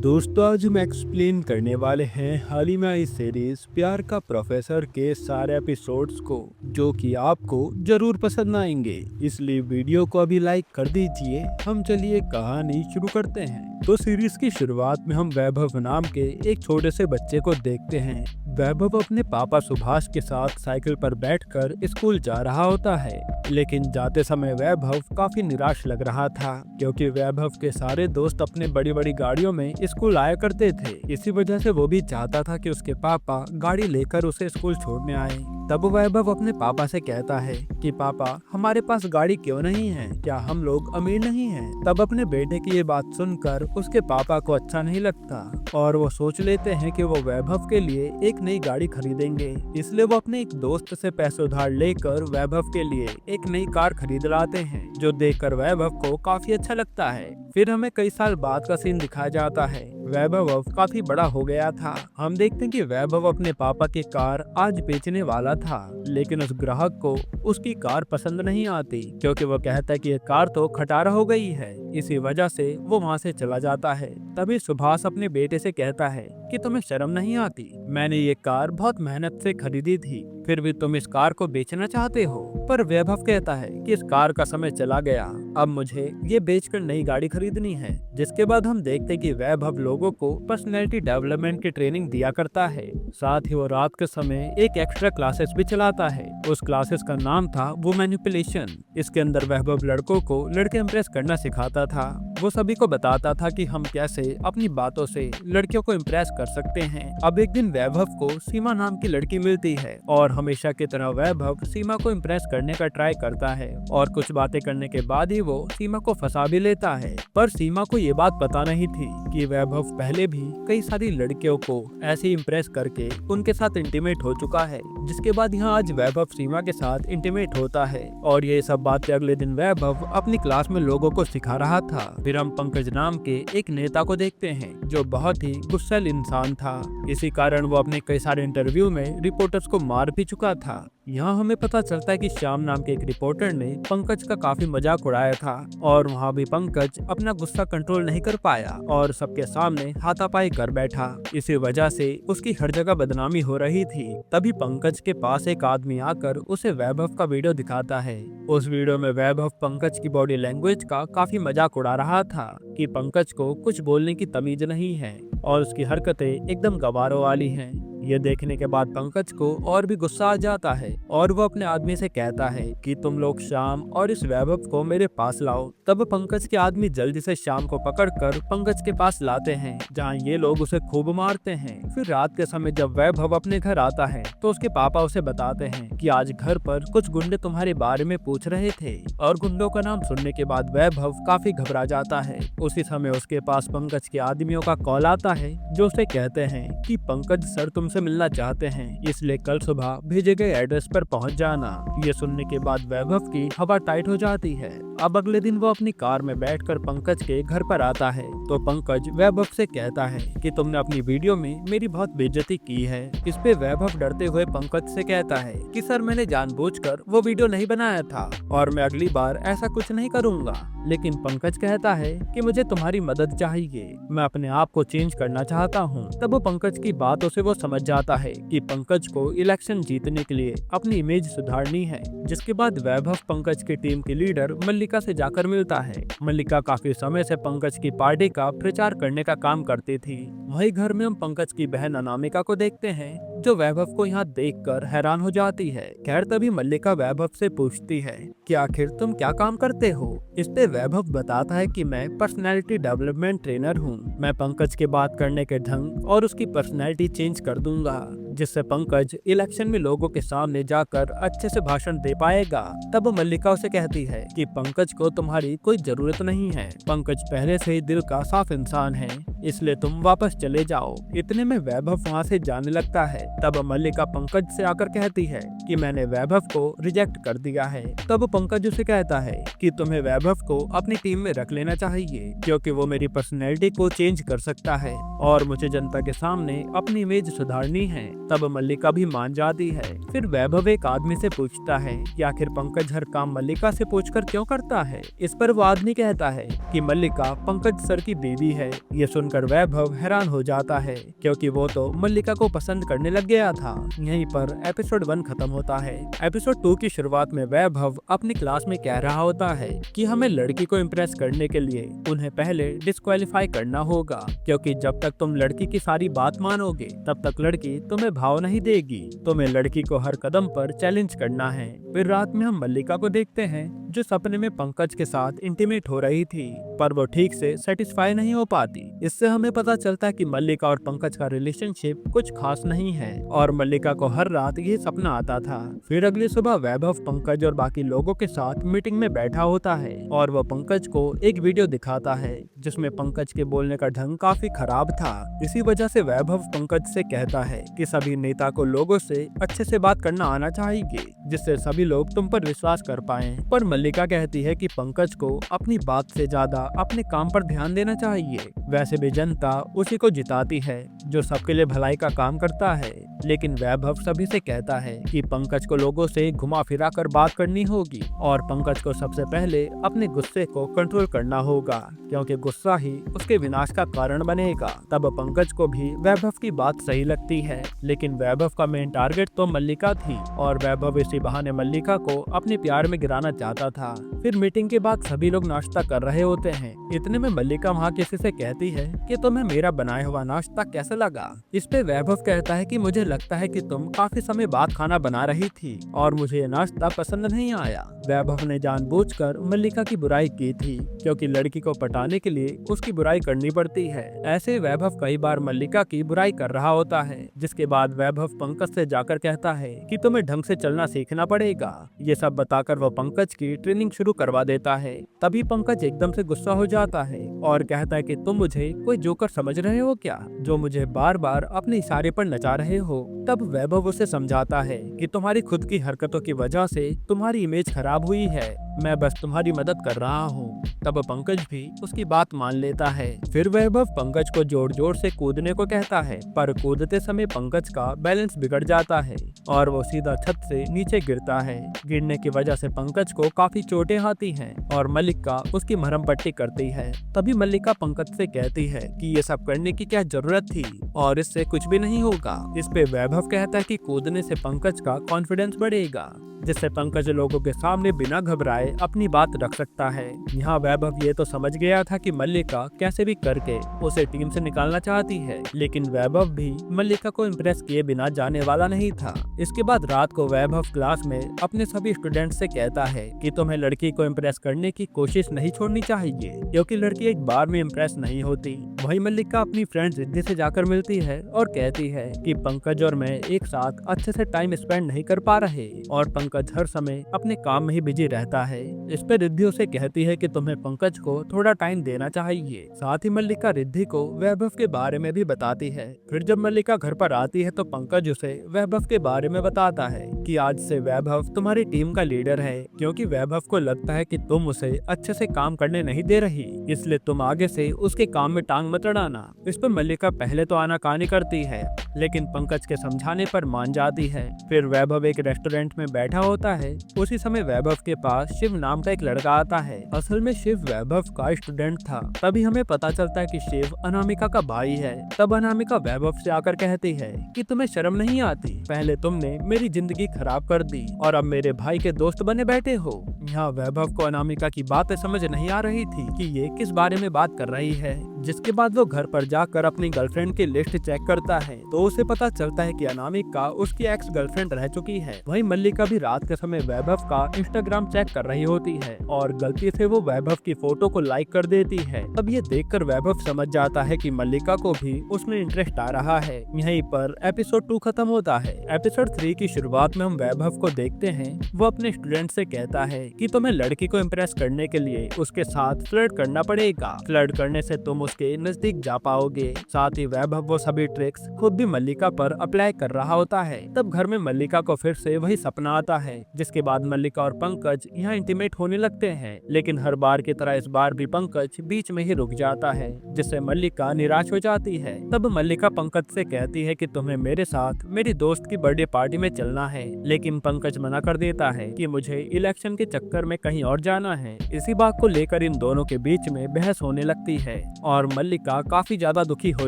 दोस्तों आज हम एक्सप्लेन करने वाले हैं हाल ही में इस सीरीज प्यार का प्रोफेसर के सारे एपिसोड्स को, जो कि आपको जरूर पसंद आएंगे। इसलिए वीडियो को अभी लाइक कर दीजिए। हम चलिए कहानी शुरू करते हैं। तो सीरीज की शुरुआत में हम वैभव नाम के एक छोटे से बच्चे को देखते हैं। वैभव अपने पापा सुभाष के साथ साइकिल पर बैठकर स्कूल जा रहा होता है, लेकिन जाते समय वैभव काफी निराश लग रहा था, क्योंकि वैभव के सारे दोस्त अपने बड़ी बड़ी गाड़ियों में स्कूल आया करते थे। इसी वजह से वो भी चाहता था कि उसके पापा गाड़ी लेकर उसे स्कूल छोड़ने आए। तब वैभव अपने पापा से कहता है कि पापा, हमारे पास गाड़ी क्यों नहीं है? क्या हम लोग अमीर नहीं हैं? तब अपने बेटे की ये बात सुनकर उसके पापा को अच्छा नहीं लगता और वो सोच लेते हैं कि वो वैभव के लिए एक नई गाड़ी खरीदेंगे। इसलिए वो अपने एक दोस्त से पैसे उधार लेकर वैभव के लिए एक नई कार खरीद लाते हैं, जो देखकर वैभव को काफी अच्छा लगता है। फिर हमें कई साल बाद का सीन दिखाया जाता है। वैभव अब काफी बड़ा हो गया था। हम देखते हैं कि वैभव अपने पापा की कार आज बेचने वाला था, लेकिन उस ग्राहक को उसकी कार पसंद नहीं आती, क्योंकि वो कहता है कि ये कार तो खटारा हो गई है। इसी वजह से वो वहाँ से चला जाता है। तभी सुभाष अपने बेटे से कहता है कि तुम्हें शर्म नहीं आती? मैंने ये कार बहुत मेहनत से खरीदी थी, फिर भी तुम इस कार को बेचना चाहते हो। पर वैभव कहता है कि इस कार का समय चला गया, अब मुझे ये बेचकर नई गाड़ी खरीदनी है। जिसके बाद हम देखते हैं कि वैभव लोगों को पर्सनैलिटी डेवलपमेंट की ट्रेनिंग दिया करता है। साथ ही वो रात के समय एक एक्स्ट्रा क्लासेस भी चलाता है। उस क्लासेस का नाम था वो मैनिपुलेशन। इसके अंदर वैभव लड़कों को लड़के इम्प्रेस करना सिखाता था। वो सभी को बताता था कि हम कैसे अपनी बातों से लड़कियों को इम्प्रेस कर सकते हैं। अब एक दिन वैभव को सीमा नाम की लड़की मिलती है और हमेशा की तरह वैभव सीमा को इम्प्रेस करने का ट्राई करता है और कुछ बातें करने के बाद ही वो सीमा को फंसा भी लेता है। पर सीमा को ये बात पता नहीं थी कि वैभव पहले भी कई सारी लड़कियों को ऐसे इम्प्रेस करके उनके साथ इंटीमेट हो चुका है। जिसके बाद यहाँ आज वैभव सीमा के साथ इंटीमेट होता है और ये सब बातें अगले दिन वैभव अपनी क्लास में लोगों को सिखा रहा था। फिर हम पंकज नाम के एक नेता को देखते हैं, जो बहुत ही गुस्सैल इंसान था। इसी कारण वो अपने कई सारे इंटरव्यू में रिपोर्टर्स को मार भी चुका था। यहाँ हमें पता चलता है कि श्याम नाम के एक रिपोर्टर ने पंकज का काफी मजाक उड़ाया था और वहाँ भी पंकज अपना गुस्सा कंट्रोल नहीं कर पाया और सबके सामने हाथापाई कर बैठा। इसी वजह से उसकी हर जगह बदनामी हो रही थी। तभी पंकज के पास एक आदमी आकर उसे वैभव का वीडियो दिखाता है। उस वीडियो में वैभव पंकज की बॉडी लैंग्वेज का काफी मजाक उड़ा रहा था कि पंकज को कुछ बोलने की तमीज नहीं है और उसकी हरकतें एकदम गवारों वाली हैं। ये देखने के बाद पंकज को और भी गुस्सा आ जाता है और वो अपने आदमी से कहता है कि तुम लोग श्याम और इस वैभव को मेरे पास लाओ। तब पंकज के आदमी जल्दी से श्याम को पकड़कर पंकज के पास लाते हैं, जहाँ ये लोग उसे खूब मारते हैं। फिर रात के समय जब वैभव अपने घर आता है तो उसके पापा उसे बताते हैं कि आज घर पर कुछ गुंडे तुम्हारे बारे में पूछ रहे थे। और गुंडों का नाम सुनने के बाद वैभव काफी घबरा जाता है। उसी समय उसके पास पंकज के आदमियों का कॉल आता है, जो उसे कहते हैं कि पंकज सर तुमसे मिलना चाहते हैं, इसलिए कल सुबह भेजे गए एड्रेस पर पहुंच जाना। ये सुनने के बाद वैभव की हवा टाइट हो जाती है। अब अगले दिन वो अपनी कार में बैठकर पंकज के घर पर आता है तो पंकज वैभव से कहता है कि तुमने अपनी वीडियो में मेरी बहुत बेइज्जती की है। इस पे वैभव डरते हुए पंकज से कहता है कि सर मैंने जानबूझकर वो वीडियो नहीं बनाया था और मैं अगली बार ऐसा कुछ नहीं करूँगा। लेकिन पंकज कहता है कि मुझे तुम्हारी मदद चाहिए, मैं अपने आप को चेंज करना चाहता हूँ। तब वो पंकज की बातों से वो समझ जाता है कि पंकज को इलेक्शन जीतने के लिए अपनी इमेज सुधारनी है। जिसके बाद वैभव पंकज की टीम की लीडर मल्लिका से जाकर मिलता है। मल्लिका काफी समय से पंकज की पार्टी का प्रचार करने का काम करती थी। वही घर में हम पंकज की बहन अनामिका को देखते हैं, जो वैभव को यहाँ देखकर हैरान हो जाती है। खैर तभी मल्लिका वैभव से पूछती है कि आखिर तुम क्या काम करते हो? इस पे वैभव बताता है कि मैं पर्सनैलिटी डेवलपमेंट ट्रेनर हूँ। मैं पंकज के बात करने के ढंग और उसकी पर्सनैलिटी चेंज कर दूंगा, जिससे पंकज इलेक्शन में लोगों के सामने जाकर अच्छे से भाषण दे पाएगा। तब मल्लिका उसे कहती है कि पंकज को तुम्हारी कोई जरूरत नहीं है, पंकज पहले से ही दिल का साफ इंसान है, इसलिए तुम वापस चले जाओ। इतने में वैभव वहाँ से जाने लगता है। तब मल्लिका पंकज से आकर कहती है कि मैंने वैभव को रिजेक्ट कर दिया है। तब पंकज उसे कहता है कि तुम्हें वैभव को अपनी टीम में रख लेना चाहिए, क्योंकि वो मेरी पर्सनैलिटी को चेंज कर सकता है और मुझे जनता के सामने अपनी इमेज सुधारनी है। तब मल्लिका भी मान जाती है। फिर वैभव एक आदमी से पूछता है कि आखिर पंकज हर काम मल्लिका से पूछकर क्यों करता है। इस पर वो आदमी कहता है कि मल्लिका पंकज सर की बीवी है। ये सुनकर वैभव हैरान हो जाता है, क्योंकि वो तो मल्लिका को पसंद करने लग गया था। यहीं पर एपिसोड 1 खत्म होता है। एपिसोड 2 की शुरुआत में वैभव अपनी क्लास में कह रहा होता है कि हमें लड़की को इम्प्रेस करने के लिए उन्हें पहले डिस्क्वालीफाई करना होगा, क्योंकि जब तक तुम लड़की की सारी बात मानोगे तब तक लड़की तुम्हें भाव नहीं देगी। तुम्हें लड़की को हर कदम पर चैलेंज करना है। फिर रात में हम मल्लिका को देखते हैं, जो सपने में पंकज के साथ इंटीमेट हो रही थी, पर वो ठीक से सेटिस्फाई नहीं हो पाती। इससे हमें पता चलता है कि मल्लिका और पंकज का रिलेशनशिप कुछ खास नहीं है और मल्लिका को हर रात ये सपना आता था। फिर अगली सुबह वैभव पंकज और बाकी लोगों के साथ मीटिंग में बैठा होता है और वो पंकज को एक वीडियो दिखाता है जिसमें पंकज के बोलने का ढंग काफी खराब था। इसी वजह से वैभव पंकज से कहता है कि सभी नेता को लोगों से अच्छे से बात करना आना चाहिए, जिससे सभी लोग तुम पर विश्वास कर पाएं। पर मल्लिका कहती है कि पंकज को अपनी बात से ज्यादा अपने काम पर ध्यान देना चाहिए। वैसे भी जनता उसी को जिताती है जो सबके लिए भलाई का काम करता है। लेकिन वैभव सभी से कहता है कि पंकज को लोगों से घुमा फिरा कर बात करनी होगी और पंकज को सबसे पहले अपने गुस्से को कंट्रोल करना होगा, क्योंकि गुस्सा ही उसके विनाश का कारण बनेगा। तब पंकज को भी वैभव की बात सही लगती है, लेकिन वैभव का मेन टारगेट तो मल्लिका थी और वैभव इसी बहाने मल्लिका को अपने प्यार में गिराना चाहता था। फिर मीटिंग के बाद सभी लोग नाश्ता कर रहे होते हैं। इतने में मल्लिका वहाँ किसी से कहती है कि तुम्हें मेरा बनाया हुआ नाश्ता कैसा लगा। इस पे वैभव कहता है कि मुझे लगता है कि तुम काफी समय बाद खाना बना रही थी और मुझे ये नाश्ता पसंद नहीं आया। वैभव ने जानबूझकर मल्लिका की बुराई की थी, क्योंकि लड़की को पटाने के लिए उसकी बुराई करनी पड़ती है। ऐसे वैभव कई बार मल्लिका की बुराई कर रहा होता है, जिसके बाद वैभव पंकज से जाकर कहता है कि तुम्हें ढंग से चलना सीखना पड़ेगा। ये सब बताकर वो पंकज की ट्रेनिंग शुरू करवा देता है। तभी पंकज एकदम से गुस्सा हो जाता है और कहता है कि तुम मुझे कोई जोकर समझ रहे हो क्या, जो मुझे बार बार अपने इशारे पर नचा रहे हो। तब वैभव उसे समझाता है कि तुम्हारी खुद की हरकतों की वजह से तुम्हारी इमेज खराब हुई है, मैं बस तुम्हारी मदद कर रहा हूँ। तब पंकज भी उसकी बात मान लेता है। फिर वैभव पंकज को जोर जोर से कूदने को कहता है, पर कूदते समय पंकज का बैलेंस बिगड़ जाता है और वो सीधा छत से नीचे गिरता है। गिरने की वजह से पंकज को काफी चोटें आती हैं और मल्लिका उसकी मरहम पट्टी करती है। तभी मल्लिका पंकज से कहती है कि ये सब करने की क्या जरूरत थी और इससे कुछ भी नहीं होगा। इस पे वैभव कहता है कि कूदने से पंकज का कॉन्फिडेंस बढ़ेगा, जिससे पंकज लोगों के सामने बिना घबराए अपनी बात रख सकता है। यहाँ वैभव ये तो समझ गया था कि मल्लिका कैसे भी करके उसे टीम से निकालना चाहती है, लेकिन वैभव भी मल्लिका को इम्प्रेस किए बिना जाने वाला नहीं था। इसके बाद रात को वैभव क्लास में अपने सभी स्टूडेंट्स से कहता है कि तुम्हें लड़की को इम्प्रेस करने की कोशिश नहीं छोड़नी चाहिए, क्योंकि लड़की एक बार में इम्प्रेस नहीं होती। वही मल्लिका अपनी फ्रेंड रिद्धि से जाकर मिलती है और कहती है कि पंकज और मैं एक साथ अच्छे से टाइम स्पेंड नहीं कर पा रहे और पंकज हर समय अपने काम में ही बिजी रहता है। इस पे रिद्धि उसे कहती है कि तुम्हें पंकज को थोड़ा टाइम देना चाहिए। साथ ही मल्लिका रिद्धि को वैभव के बारे में भी बताती है। फिर जब मल्लिका घर पर आती है तो पंकज उसे वैभव के बारे में बताता है कि आज से वैभव तुम्हारी टीम का लीडर है, क्योंकि वैभव को लगता है कि तुम उसे अच्छे से काम करने नहीं दे रही, इसलिए तुम आगे से उसके काम में टांग मत अड़ाना। इस पर मल्लिका पहले तो आनाकानी करती है, लेकिन पंकज के समझाने पर मान जाती है। फिर वैभव एक रेस्टोरेंट में बैठा होता है। उसी समय वैभव के पास शिव नाम का एक लड़का आता है। असल में शिव वैभव का स्टूडेंट था। तभी हमें पता चलता है कि शिव अनामिका का भाई है। तब अनामिका वैभव से आकर कहती है कि तुम्हें शर्म नहीं आती, पहले तुमने मेरी जिंदगी खराब कर दी और अब मेरे भाई के दोस्त बने बैठे हो। यहाँ वैभव को अनामिका की बातें समझ नहीं आ रही थी कि ये किस बारे में बात कर रही है। जिसके बाद वो घर पर जाकर अपनी गर्लफ्रेंड की लिस्ट चेक करता है तो उसे पता चलता है कि अनामिका उसकी एक्स गर्लफ्रेंड रह चुकी है। वहीं मल्लिका भी रात के समय वैभव का इंस्टाग्राम चेक कर रही होती है और गलती से वो वैभव की फोटो को लाइक कर देती है। तब ये देखकर वैभव समझ जाता है कि मल्लिका को भी उसमें इंटरेस्ट आ रहा है। यहीं पर एपिसोड 2 खत्म होता है। एपिसोड 3 की शुरुआत में हम वैभव को देखते हैं। वो अपने स्टूडेंट से कहता है कि तुम्हें लड़की को इम्प्रेस करने के लिए उसके साथ फ्लर्ट करना पड़ेगा। फ्लर्ट करने से तुम उसके नजदीक जा पाओगे। साथ ही वैभव वो सभी ट्रिक्स खुद भी मल्लिका पर अप्लाई कर रहा होता है। तब घर में मल्लिका को फिर से वही सपना आता है, जिसके बाद मल्लिका और पंकज यहाँ इंटीमेट होने लगते हैं। लेकिन हर बार की तरह इस बार भी पंकज बीच में ही रुक जाता है, जिससे मल्लिका निराश हो जाती है। तब मल्लिका पंकज से कहती है कि तुम्हें मेरे साथ मेरी दोस्त की बर्थडे पार्टी में चलना है, लेकिन पंकज मना कर देता है कि मुझे इलेक्शन के चक्कर में कहीं और जाना है। इसी बात को लेकर इन दोनों के बीच में बहस होने लगती है और मल्लिका काफी ज्यादा दुखी हो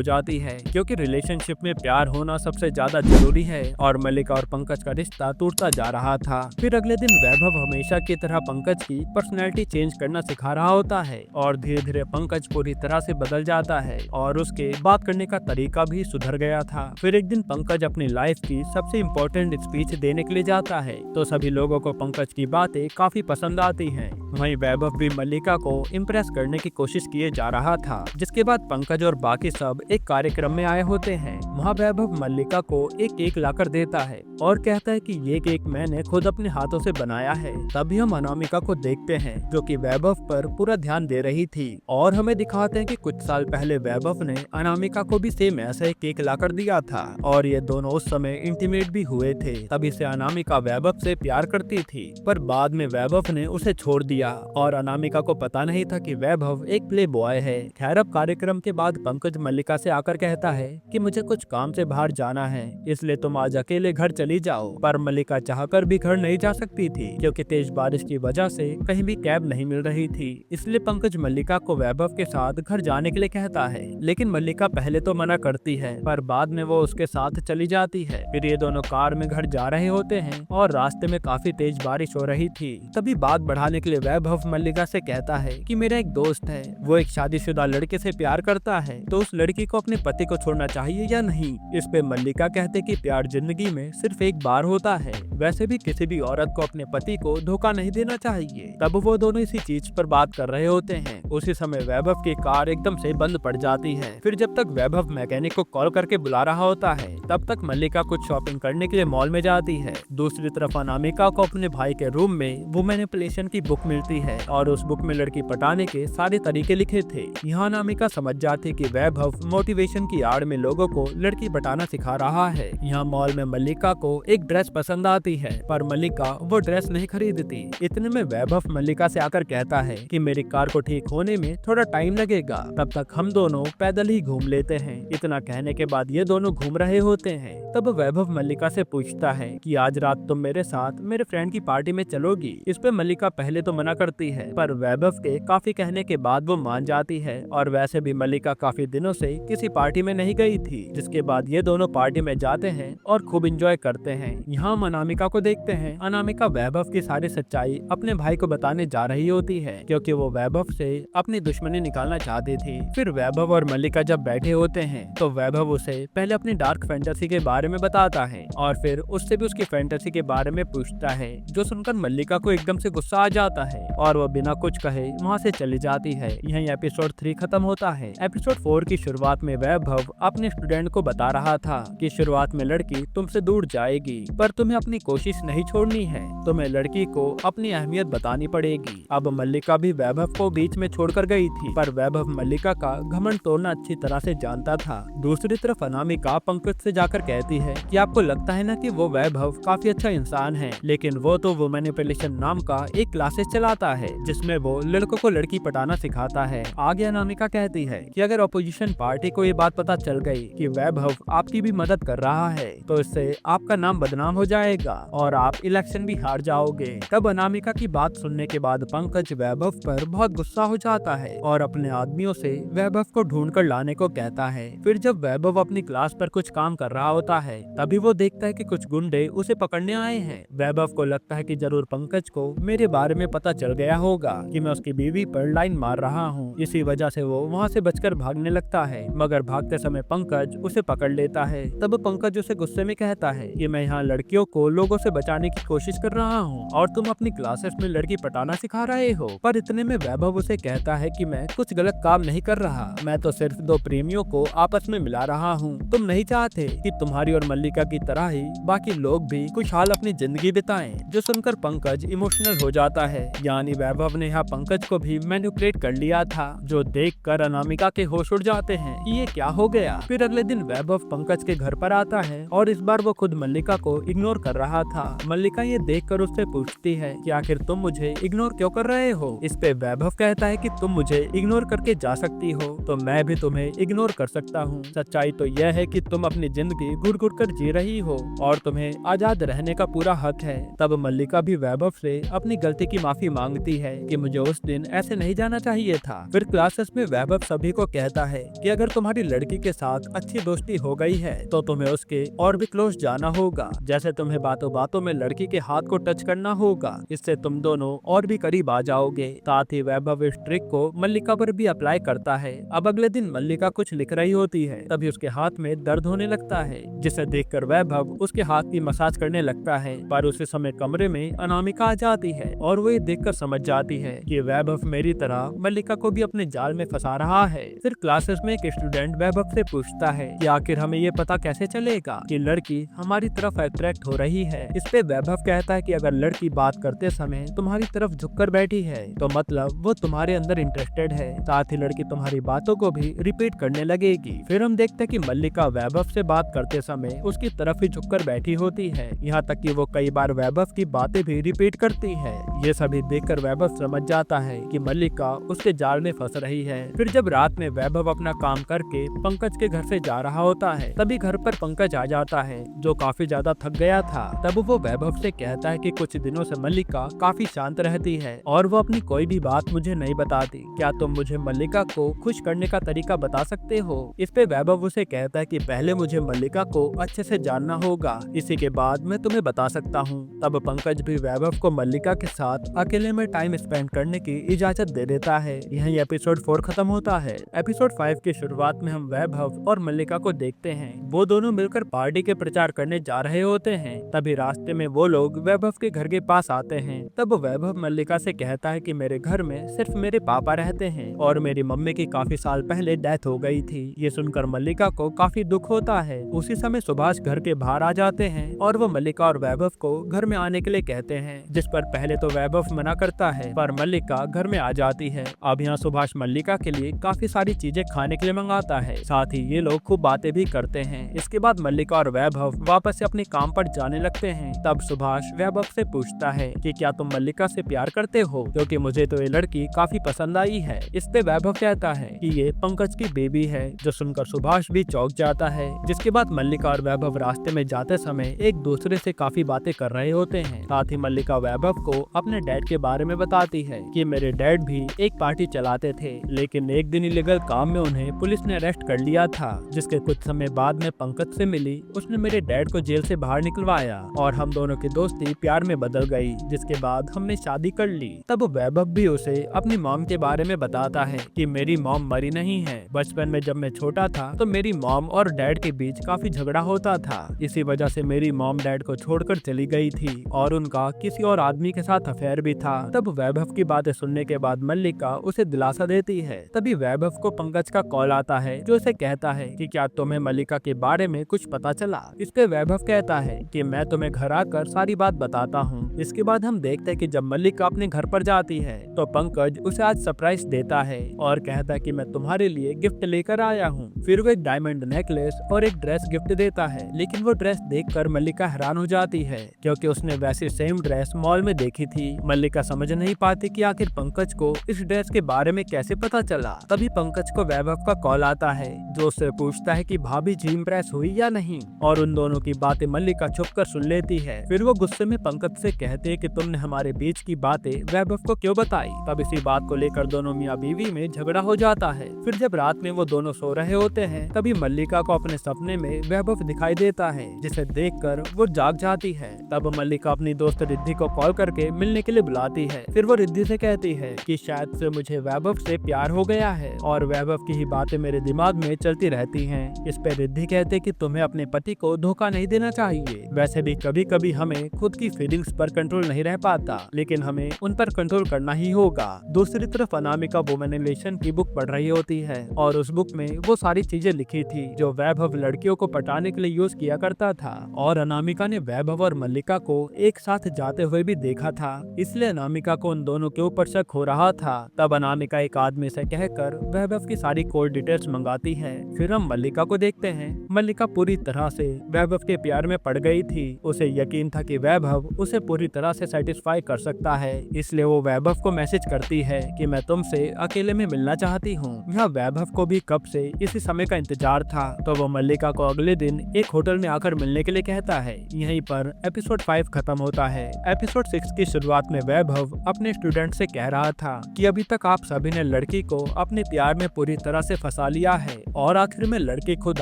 जाती है, क्योंकि रिलेशनशिप में प्यार होना सबसे ज्यादा जरूरी है और मल्लिका और पंकज का रिश्ता टूटता जा रहा था। फिर अगले दिन वैभव हमेशा की तरह पंकज की पर्सनैलिटी चेंज करना सिखा रहा होता है और धीरे धीरे पंकज पूरी तरह से बदल जाता है और उसके बात करने का तरीका भी सुधर गया था। फिर एक दिन पंकज अपनी लाइफ की सबसे इम्पोर्टेंट स्पीच देने के लिए जाता है, तो सभी लोगों को पंकज की बातें काफी पसंद आती हैं। वहीं वैभव भी मल्लिका को इम्प्रेस करने की कोशिश किए जा रहा था। जिसके बाद पंकज और बाकी सब एक कार्यक्रम में आए होते हैं। वहाँ वैभव मल्लिका को एक केक लाकर देता है और कहता है कि ये केक मैंने खुद अपने हाथों से बनाया है। तभी हम अनामिका को देखते हैं, जो कि वैभव पर पूरा ध्यान दे रही थी और हमें दिखाते हैं कि कुछ साल पहले वैभव ने अनामिका को भी सेम ऐसा एक केक लाकर दिया था और ये दोनों उस समय इंटीमेट भी हुए थे। तभी से अनामिका वैभव से प्यार करती थी, पर बाद में वैभव ने उसे छोड़ दिया और अनामिका को पता नहीं था कि वैभव एक प्ले बॉय है। खैर, अब कार्यक्रम के बाद पंकज मल्लिका से आकर कहता है कि मुझे कुछ काम से बाहर जाना है, इसलिए तुम आज अकेले घर चली जाओ। पर मल्लिका चाहकर भी घर नहीं जा सकती थी, क्योंकि तेज बारिश की वजह से कहीं भी कैब नहीं मिल रही थी। इसलिए पंकज मल्लिका को वैभव के साथ घर जाने के लिए कहता है, लेकिन मल्लिका पहले तो मना करती है, पर बाद में वो उसके साथ चली जाती है। फिर ये दोनों कार में घर जा रहे होते हैं और रास्ते में काफी तेज बारिश हो रही थी। तभी बात बढ़ाने के लिए वैभव मल्लिका से कहता है कि मेरा एक दोस्त है, वो एक शादीशुदा लड़के से प्यार करता है, तो उस लड़की को अपने पति को छोड़ना चाहिए या नहीं। इस पे मल्लिका कहते कि प्यार जिंदगी में सिर्फ एक बार होता है, वैसे भी किसी भी औरत को अपने पति को धोखा नहीं देना चाहिए। तब वो दोनों इसी चीज पर बात कर रहे होते हैं। उसी समय वैभव की कार एकदम से बंद पड़ जाती है। फिर जब तक वैभव मैकेनिक को कॉल करके बुला रहा होता है, तब तक मल्लिका कुछ शॉपिंग करने के लिए मॉल में जाती है। दूसरी तरफ अनामिका को अपने भाई के रूम में वुमेन मैनिपुलेशन की बुक मिलती है और उस बुक में लड़की पटाने के सारे तरीके लिखे थे। यहाँ अनामिका समझ जाती कि वैभव मोटिवेशन की आड़ में लोगों को लड़की पटाना सिखा रहा है। यहाँ मॉल में मल्लिका को एक ड्रेस पसंद आती है, पर मल्लिका वो ड्रेस नहीं खरीदती। इतने में वैभव मल्लिका से आकर कहता है कि मेरी कार को ठीक होने में थोड़ा टाइम लगेगा, तब तक हम दोनों पैदल ही घूम लेते हैं। इतना कहने के बाद ये दोनों घूम रहे होते हैं। तब वैभव मल्लिका से पूछता है कि आज रात तुम मेरे साथ मेरे फ्रेंड की पार्टी में चलोगी। इस पे मल्लिका पहले तो मना करती है, पर वैभव के काफी कहने के बाद वो मान जाती है और वैसे भी मल्लिका काफी दिनों से किसी पार्टी में नहीं गई थी। जिसके बाद ये दोनों पार्टी में जाते हैं और खूब एंजॉय करते हैं। यहाँ हम अनामिका को देखते हैं। अनामिका वैभव की सारी सच्चाई अपने भाई को बताने जा रही होती है, क्योंकि वो वैभव से अपनी दुश्मनी निकालना चाहती थी। फिर वैभव और मल्लिका जब बैठे होते हैं, तो वैभव उसे पहले अपनी डार्क फैंटेसी के बारे में बताता है और फिर उससे भी उसकी फैंटेसी के बारे में पूछता है, जो सुनकर मल्लिका को एकदम से गुस्सा आ जाता है और वो बिना कुछ कहे वहाँ से चली जाती है। यही एपिसोड 3 खत्म होता है। एपिसोड 4 की शुरुआत में वैभव अपने स्टूडेंट को बता रहा था कि शुरुआत में लड़की तुमसे दूर जाएगी, पर तुम्हें अपनी कोशिश नहीं छोड़नी है। तुम्हें लड़की को अपनी अहमियत बतानी पड़ेगी। अब मल्लिका भी वैभव को बीच में छोड़कर गई थी, पर वैभव मल्लिका का घमंड तोड़ना अच्छी तरह से जानता था। दूसरी तरफ अनामिका पंकज से जाकर कहती है कि आपको लगता है ना कि वो वैभव काफी अच्छा इंसान है, लेकिन वो तो वुमेन मैनिपुलेशन नाम का एक क्लासेस चलाता है, जिसमें वो लड़कों को लड़की पटाना सिखाता है। आगे अनामिका कहती है कि अगर अपोजिशन पार्टी को ये बात पता चल गई कि वैभव आपकी भी मदद कर रहा है, तो इससे आपका नाम बदनाम हो जाएगा और आप इलेक्शन भी हार जाओगे। तब अनामिका की बात सुनने के बाद पंकज वैभव पर बहुत गुस्सा हो जाता है और अपने आदमियों से वैभव को ढूंढ कर लाने को कहता है। फिर जब वैभव अपनी क्लास पर कुछ काम कर रहा होता है, तभी वो देखता है कि कुछ गुंडे उसे पकड़ने आए हैं। वैभव को लगता है कि जरूर पंकज को मेरे बारे में पता चल गया होगा कि मैं उसकी बीवी पर लाइन मार रहा हूँ। इसी वजह से वो वहाँ से बचकर भागने लगता है, मगर भागते समय पंकज उसे पकड़ लेता है। तब पंकज उसे गुस्से में कहता है कि मैं यहाँ लड़कियों को लोगों से बचाने की कोशिश कर रहा हूँ और तुम अपनी क्लासेस में लड़की पटाना सिखा रहे हो। पर इतने में वैभव उसे कहता है कि मैं कुछ गलत काम नहीं कर रहा, मैं तो सिर्फ दो प्रेमियों को आपस में मिला रहा हूँ। तुम नहीं चाहते कि तुम्हारी और मल्लिका की तरह ही बाकी लोग भी खुशहाल अपनी जिंदगी बिताएं। जो सुनकर पंकज इमोशनल हो जाता है, यानी वैभव ने यहाँ पंकज को भी मैनिपुलेट कर लिया था, जो देखकर देखकर अनामिका के होश उड़ जाते हैं कि ये क्या हो गया। फिर अगले दिन वैभव पंकज के घर पर आता है और इस बार वो खुद मल्लिका को इग्नोर कर रहा था। मल्लिका ये देखकर उससे पूछती है कि आखिर तुम मुझे इग्नोर क्यों कर रहे हो। इस पे वैभव कहता है कि तुम मुझे इग्नोर करके जा सकती हो तो मैं भी तुम्हें इग्नोर कर सकता हूँ। सच्चाई तो यह है कि तुम अपनी जिंदगी घुट घुट कर जी रही हो और तुम्हें आजाद रहने का पूरा हक है। तब मल्लिका भी वैभव से अपनी गलती की माफी मांगती है कि मुझे उस दिन ऐसे नहीं जाना चाहिए था। फिर क्लासेस में वैभव सभी को कहता है कि अगर तुम्हारी लड़की के साथ अच्छी दोस्ती हो गई है तो तुम्हें उसके और भी क्लोज जाना होगा। जैसे तुम्हें बातों बातों में लड़की के हाथ को टच करना होगा, इससे तुम दोनों और भी करीब आ जाओगे। साथ ही वैभव इस ट्रिक को मल्लिका पर भी अप्लाई करता है। अब अगले दिन मल्लिका कुछ लिख रही होती है, तभी उसके हाथ में दर्द होने लगता है, जिसे देखकर वैभव उसके हाथ की मसाज करने लगता है। पर उसी समय कमरे में अनामिका आ जाती है और वो ये देखकर समझ जाती है कि वैभव मेरी तरह मल्लिका को भी अपने जाल में फंसा रहा है। फिर क्लासेस में एक स्टूडेंट वैभव से पूछता है कि आखिर हमें ये पता कैसे चलेगा कि लड़की हमारी तरफ अट्रैक्ट हो रही है। इस पे वैभव कहता है कि अगर लड़की बात करते समय तुम्हारी तरफ झुककर बैठी है तो मतलब वो तुम्हारे अंदर इंटरेस्टेड है। साथ ही लड़की तुम्हारी बातों को भी रिपीट करने लगेगी। फिर हम देखते हैं कि मल्लिका वैभव से बात करते समय उसकी तरफ ही झुककर बैठी होती है, यहाँ तक कि वो कई बार वैभव की बातें भी रिपीट करती है। ये सभी देखकर वैभव समझ जाता है कि मल्लिका उसके जाल में फंस रही है। फिर जब रात में वैभव अपना काम करके पंकज के घर से जा रहा होता है, तभी घर पर पंकज आ जाता है जो काफी ज्यादा थक गया था। तब वो वैभव से कहता है कि कुछ दिनों से मल्लिका काफी शांत रहती है और वो अपनी कोई भी बात मुझे नहीं बताती। क्या तुम मुझे मल्लिका को खुश करने का तरीका बता सकते हो। इस पे वैभव उसे कहता है कि पहले मुझे मल्लिका को अच्छे से जानना होगा, इसी के बाद मैं तुम्हें बता सकता हूँ। तब पंकज भी वैभव को मल्लिका के साथ अकेले में टाइम स्पेंड करने की इजाजत दे देता है। यही एपिसोड 4 खत्म होता है। एपिसोड 5 की शुरुआत में हम वैभव और मल्लिका को देखते हैं। वो दोनों मिलकर पार्टी के प्रचार करने जा रहे होते हैं। तभी रास्ते में वो लोग वैभव के घर के पास आते हैं। तब वैभव मल्लिका से कहता है कि मेरे घर में सिर्फ मेरे पापा रहते हैं और मेरी मम्मी की काफी साल पहले डेथ हो गई थी। ये सुनकर मल्लिका को काफी दुख होता है। उसी समय सुभाष घर के बाहर आ जाते हैं और वो मल्लिका और वैभव को घर में आने के लिए कहते हैं, जिस पर पहले तो वैभव मना करता है पर मल्लिका घर में आ जाती है। अब यहाँ सुभाष मल्लिका के लिए काफी सारी चीजें खाने के लिए मंगाता है। साथ ही ये लोग खूब बातें भी करते हैं। इसके बाद मल्लिका और वैभव वापस से अपने काम पर जाने लगते हैं। तब सुभाष वैभव से पूछता है कि क्या तुम मल्लिका से प्यार करते हो, क्योंकि मुझे तो ये लड़की काफी पसंद आई है। इस पे वैभव कहता है कि ये पंकज की बेबी है, जो सुनकर सुभाष भी चौंक जाता है। जिसके बाद मल्लिका और वैभव रास्ते में जाते समय एक दूसरे से काफी बातें कर रहे होते हैं। साथ ही मल्लिका वैभव को अपने डैड के बारे में बताती है कि मेरे डैड भी एक पार्टी चलाते थे, लेकिन एक दिन इलीगल काम में उन्हें पुलिस ने अरेस्ट कर लिया था। जिसके कुछ समय बाद में पंकज से मिली, उसने मेरे डैड को जेल से बाहर निकलवाया और हम दोनों की दोस्ती प्यार में बदल गई, जिसके बाद हमने शादी कर ली। तब वैभव भी उसे अपनी मॉम के बारे में बताता है कि मेरी मॉम मरी नहीं है। बचपन में जब मैं छोटा था तो मेरी मॉम और डैड के बीच काफी झगड़ा होता था। इसी वजह से मेरी मॉम डैड को छोड़कर चली गई थी और उनका किसी और आदमी के साथ अफेयर भी था। तब वैभव की बातें सुनने के बाद मल्लिका उसे दिलासा देती है। तभी वैभव को पंकज का कॉल आता है जो उसे कहता है कि क्या तुम्हें मल्लिका के बारे में कुछ पता चला। इस पे वैभव कहता है कि मैं तुम्हें घर आकर सारी बात बताता हूँ। इसके बाद हम देखते हैं कि जब मल्लिका अपने घर पर जाती है तो पंकज उसे आज सरप्राइज देता है और कहता है कि मैं तुम्हारे लिए गिफ्ट लेकर आया हूँ। फिर वो एक डायमंड नेकलेस और एक ड्रेस गिफ्ट देता है, लेकिन वो ड्रेस देखकर मल्लिका हैरान हो जाती है क्योंकि उसने वैसी सेम ड्रेस मॉल में देखी थी। मल्लिका समझ नहीं पाती कि आखिर पंकज को इस ड्रेस के बारे में कैसे पता चला। तभी पंकज को वैभव का कॉल आता है जो उससे पूछता है कि भाभी जी इम्प्रेस हुई या नहीं, और उन दोनों की बातें मल्लिका छुपकर सुन लेती है। फिर वो गुस्से में पंकज से कहते हैं कि तुमने हमारे बीच की बातें वैभव को क्यों बताई। तब इसी बात को लेकर दोनों मियाँ बीवी में झगड़ा हो जाता है। फिर जब रात में वो दोनों सो रहे होते हैं तभी मल्लिका को अपने सपने में वैभव दिखाई देता है, जिसे देखकर वो जाग जाती है। तब मल्लिका अपनी दोस्त रिद्धि को कॉल करके मिलने के लिए बुलाती है। फिर वो रिद्धि से कहती है कि शायद से मुझे वैभव से प्यार हो गया है और वैभव की ही बातें मेरे दिमाग में चलती रहती हैं। इस पे रिद्धि कहते कि तुम्हें अपने पति को धोखा नहीं देना चाहिए। वैसे भी कभी कभी हमें खुद की फीलिंग्स पर कंट्रोल नहीं रह पाता, लेकिन हमें उन पर कंट्रोल करना ही होगा। दूसरी तरफ अनामिका वुमेन रिलेशन की बुक पढ़ रही होती है और उस बुक में वो सारी चीजें लिखी थी जो वैभव लड़कियों को पटाने के लिए यूज किया करता था, और अनामिका ने वैभव और मल्लिका को एक साथ जाते हुए भी देखा था, इसलिए अनामिका को उन दोनों के ऊपर शक हो रहा था। तब अनामिका एक आदमी से कह कहकर वैभव की सारी कॉल डिटेल्स मंगाती है। फिर हम मल्लिका को देखते हैं। मल्लिका पूरी तरह से वैभव के प्यार में पड़ गई थी। उसे यकीन था कि वैभव उसे पूरी तरह से सेटिस्फाई कर सकता है, इसलिए वो वैभव को मैसेज करती है कि मैं तुमसे अकेले में मिलना चाहती हूँ। यहाँ वैभव को भी कब से इसी समय का इंतजार था, तो वो मल्लिका को अगले दिन एक होटल में आकर मिलने के लिए कहता है। यहीं पर एपिसोड 5 खत्म होता है। एपिसोड 6 की शुरुआत में वैभव अपने स्टूडेंट से कह रहा था कि अभी तक आप सभी ने लड़की को अपने प्यार में पूरी तरह से फंसा लिया है और आखिर में लड़की खुद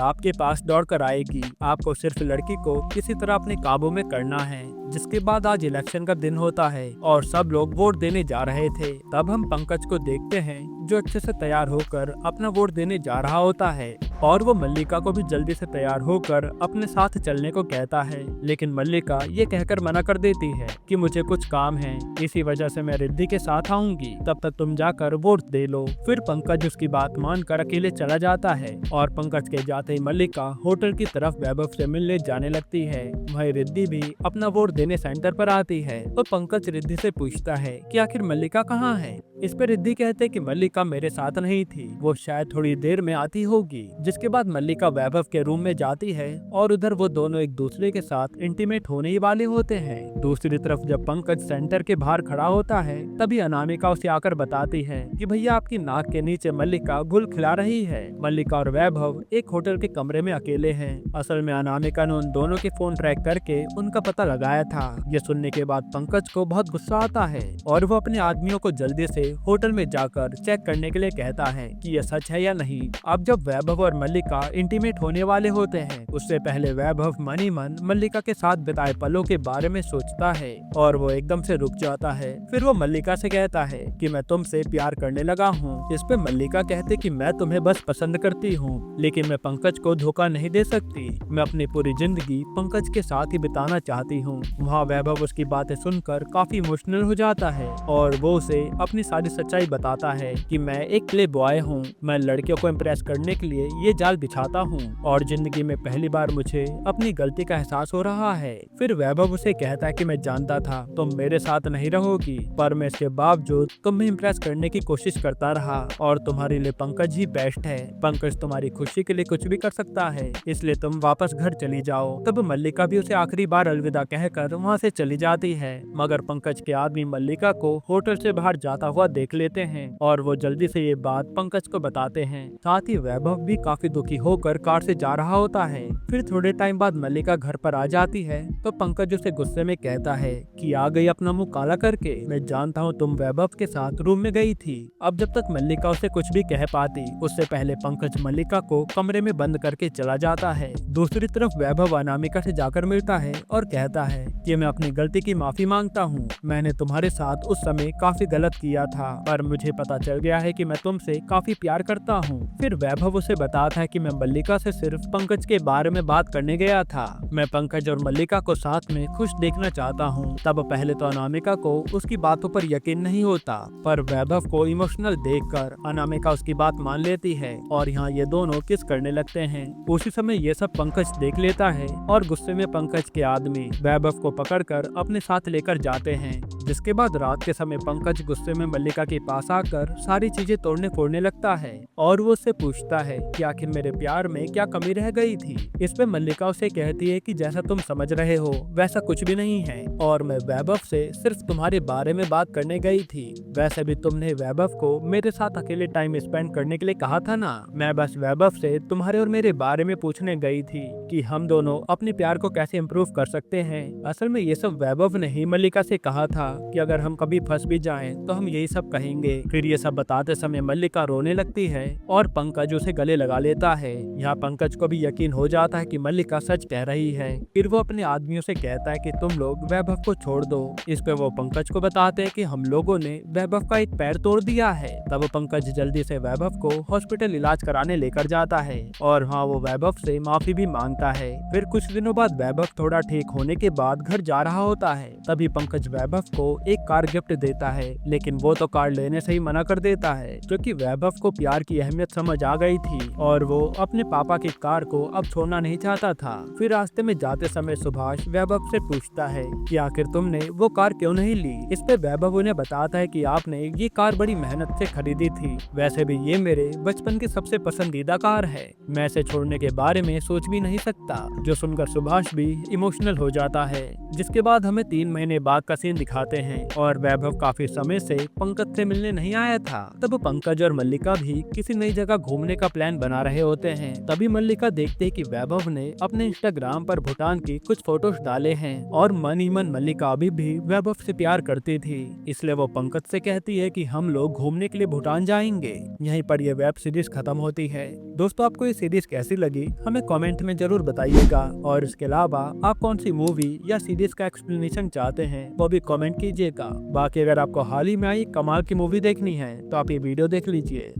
आपके पास दौड़ कर आएगी। आपको सिर्फ लड़की को किसी तरह अपने काबू में करना है। जिसके बाद आज इलेक्शन का दिन होता है और सब लोग वोट देने जा रहे थे। तब हम पंकज को देखते हैं जो अच्छे से तैयार होकर अपना वोट देने जा रहा होता है और वो मल्लिका को भी जल्दी से तैयार होकर अपने साथ चलने को कहता है, लेकिन मल्लिका ये कहकर मना कर देती है कि मुझे कुछ काम है, इसी वजह से मैं रिद्धि के साथ आऊंगी, तब तक तुम जाकर वोट दे लो। फिर पंकज उसकी बात मानकर अकेले चला जाता है और पंकज के जाते ही मल्लिका होटल की तरफ वैभव से मिलने जाने लगती है। वहीं रिद्धि भी अपना वोट देने सेंटर पर आती है और पंकज रिद्धि से पूछता है कि आखिर मल्लिका कहाँ है। इस पर रिद्धि कहते कि मल्लिका मेरे साथ नहीं थी, वो शायद थोड़ी देर में आती होगी। जिसके बाद मल्लिका वैभव के रूम में जाती है और उधर वो दोनों एक दूसरे के साथ इंटीमेट होने ही वाले होते हैं। दूसरी तरफ जब पंकज सेंटर के बाहर खड़ा होता है तभी अनामिका उसे आकर बताती है कि भैया आपकी नाक के नीचे मल्लिका गुल खिला रही है। मल्लिका और वैभव एक होटल के कमरे में अकेले हैं। असल में अनामिका ने उन दोनों के फोन ट्रैक करके उनका पता लगाया था। ये सुनने के बाद पंकज को बहुत गुस्सा आता है और वो अपने आदमियों को जल्दी से होटल में जाकर चेक करने के लिए कहता है कि यह सच है या नहीं। अब जब वैभव और मल्लिका इंटीमेट होने वाले होते हैं उससे पहले वैभव मन ही मन मल्लिका के साथ बिताए पलों के बारे में सोचता है और वो एकदम से रुक जाता है। फिर वो मल्लिका से कहता है कि मैं तुमसे प्यार करने लगा हूँ। इस पे मल्लिका कहते कि मैं तुम्हें बस पसंद करती हूँ, लेकिन मैं पंकज को धोखा नहीं दे सकती। मैं अपनी पूरी जिंदगी पंकज के साथ ही बिताना चाहती हूँ। वहाँ वैभव उसकी बातें सुनकर काफी इमोशनल हो जाता है और वो उसे अपनी सारी सच्चाई बताता है कि मैं एक प्ले बॉय हूँ, मैं लड़कियों को इम्प्रेस करने के लिए ये जाल बिछाता हूँ और जिंदगी में पहली बार मुझे अपनी गलती का एहसास हो रहा है। फिर वैभव उसे कहता है कि मैं जानता था तुम मेरे साथ नहीं रहोगी, पर मैं इसके बावजूद तुम्हें इम्प्रेस करने की कोशिश करता रहा और तुम्हारे लिए पंकज ही बेस्ट है। पंकज तुम्हारी खुशी के लिए कुछ भी कर सकता है, इसलिए तुम वापस घर चली जाओ। तब मल्लिका भी उसे आखिरी बार अलविदा कहकर वहाँ से चली जाती है, मगर पंकज के आदमी मल्लिका को होटल से बाहर जाता हुआ देख लेते हैं और वो जल्दी से ये बात पंकज को बताते हैं। साथ ही वैभव भी काफी दुखी होकर कार से जा रहा होता है। फिर थोड़े टाइम बाद मल्लिका घर पर आ जाती है तो पंकज उसे गुस्से में कहता है कि आ गई अपना मुंह काला करके, मैं जानता हूँ तुम वैभव के साथ रूम में गई थी। अब जब तक मल्लिका उसे कुछ भी कह पाती उससे पहले पंकज मल्लिका को कमरे में बंद करके चला जाता है। दूसरी तरफ वैभव अनामिका से जाकर मिलता है और कहता है कि मैं अपनी गलती की माफी मांगता हूँ, मैंने तुम्हारे साथ उस समय काफी गलत किया था, पर मुझे पता चल गया है कि मैं तुमसे काफी प्यार करता हूँ। फिर वैभव उसे बताता है कि मैं मल्लिका से सिर्फ पंकज के बारे में बात करने गया था, मैं पंकज और मल्लिका को साथ में खुश देखना चाहता हूँ। तब पहले तो अनामिका को उसकी बातों पर यकीन नहीं होता, पर वैभव को इमोशनल देखकर अनामिका उसकी बात मान लेती है और यहाँ ये दोनों किस करने लगते हैं। उसी समय ये सब पंकज देख लेता है और गुस्से में पंकज के आदमी वैभव को पकड़कर अपने साथ लेकर जाते हैं। जिसके बाद रात के समय पंकज गुस्से में मल्लिका के पास आकर सारी चीजें तोड़ने फोड़ने लगता है और वो उससे पूछता है कि आखिर मेरे प्यार में क्या कमी रह गई थी। इस पे मल्लिका उसे कहती है कि जैसा तुम समझ रहे हो वैसा कुछ भी नहीं है और मैं वैभव से सिर्फ तुम्हारे बारे में बात करने गई थी। वैसे भी तुमने वैभव को मेरे साथ अकेले टाइम स्पेंड करने के लिए कहा था ना, मैं बस वैभव से तुम्हारे और मेरे बारे में पूछने गई थी कि हम दोनों अपने प्यार को कैसे इम्प्रूव कर सकते हैं। असल में ये सब वैभव ने ही मल्लिका से कहा था कि अगर हम कभी फंस भी जाएं तो हम यही सब कहेंगे। फिर ये सब बताते समय मल्लिका रोने लगती है और पंकज उसे गले लगा लेता है। यहाँ पंकज को भी यकीन हो जाता है कि मल्लिका सच कह रही है। फिर वो अपने आदमियों से कहता है कि तुम लोग वैभव को छोड़ दो। इस पे वो पंकज को बताते हैं कि हम लोगों ने वैभव का एक पैर तोड़ दिया है। तब पंकज जल्दी से वैभव को हॉस्पिटल इलाज कराने लेकर जाता है और हाँ वो वैभव से माफी भी मांगता है। फिर कुछ दिनों बाद वैभव थोड़ा ठीक होने के बाद घर जा रहा होता है। तभी पंकज वैभव को को एक कार गिफ्ट देता है, लेकिन वो तो कार लेने से ही मना कर देता है क्योंकि वैभव को प्यार की अहमियत समझ आ गई थी और वो अपने पापा की कार को अब छोड़ना नहीं चाहता था। फिर रास्ते में जाते समय सुभाष वैभव से पूछता है कि आखिर तुमने वो कार क्यों नहीं ली। इस पे वैभव उन्हें बताता है कि आपने ये कार बड़ी मेहनत से खरीदी थी, वैसे भी ये मेरे बचपन की सबसे पसंदीदा कार है, मैं इसे छोड़ने के बारे में सोच भी नहीं सकता। जो सुनकर सुभाष भी इमोशनल हो जाता है। जिसके बाद हमें 3 महीने बाद का सीन दिखाते हैं और वैभव काफी समय से पंकज से मिलने नहीं आया था। तब पंकज और मल्लिका भी किसी नई जगह घूमने का प्लान बना रहे होते हैं। तभी मल्लिका देखते हैं कि वैभव ने अपने इंस्टाग्राम पर भूटान की कुछ फोटोज डाले हैं और मन ही मन मल्लिका अभी भी वैभव से प्यार करती थी, इसलिए वो पंकज से कहती है कि हम लोग घूमने के लिए भूटान जाएंगे। यहीं पर यह वेब सीरीज खत्म होती है। दोस्तों, आपको ये सीरीज कैसी लगी हमें कमेंट में जरूर बताइएगा और इसके अलावा आप कौन सी मूवी या सीरीज का एक्सप्लेनेशन चाहते हैं वो भी कमेंट कीजिएगा। बाकी अगर आपको हाल ही में आई कमाल की मूवी देखनी है तो आप ये वीडियो देख लीजिए।